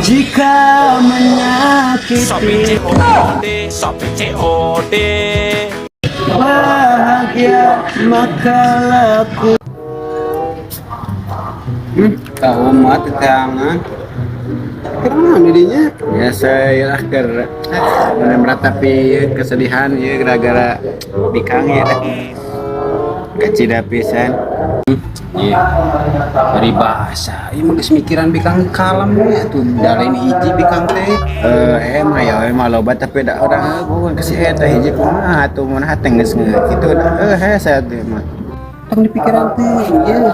jika menyakiti bahagia maka laku. Tahu mah tetangan karena didinya ya saya lah meratapi kesedihan ya gara-gara bikang ya kecil pisan. Iya dari bahasa ini mah mikiran bikang kalem ya tuh dalin hiji bikang teh emang ya emang loba tapi da orang bukan kasih eta hiji kumaha atuh mun hateng geus kitu saya teh mah tong dipikiran teh ya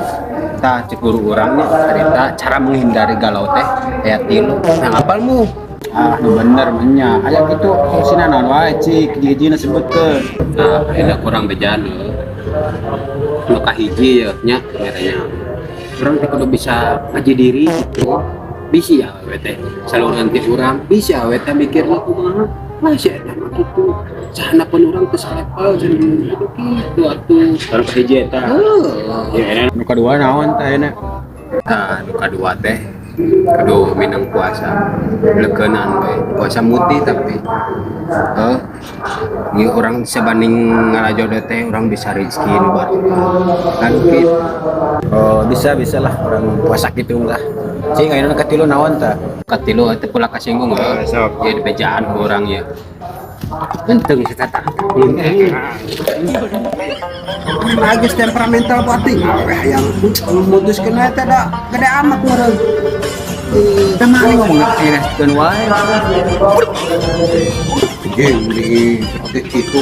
tah cekuru urangnya cerita cara menghindari galau teh aya tilu nah apalmu bener nya aya kitu solusinya naon wae cik hiji-hijina sebutkeun nah ada kurang bejana nu kahiji ya nya merenya urang teh kudu bisa ngaji diri gitu bisi ya we teh saluran ti urang bisa we teh mikirna kumaha masih ada mah kitu sahana pun urang teh salepel gitu atuh sareng kahiji eta ya nu kadua naon teh enak nu kadua teh kudu minang puasa leukeunnan we puasa mutih tapi ini orang sebanding ngalajodoh teh orang bisa rezeki nu barokah kan gitu bisa lah orang puasa gitu lah cing ayeuna katilu naon tah katilu teh pula kasinggung sok ya di bejaan orang ya penting kita tak agis temperamental batin yang memutuskan eta da gede amat meureun kemana ngomong kan wae. Jadi itu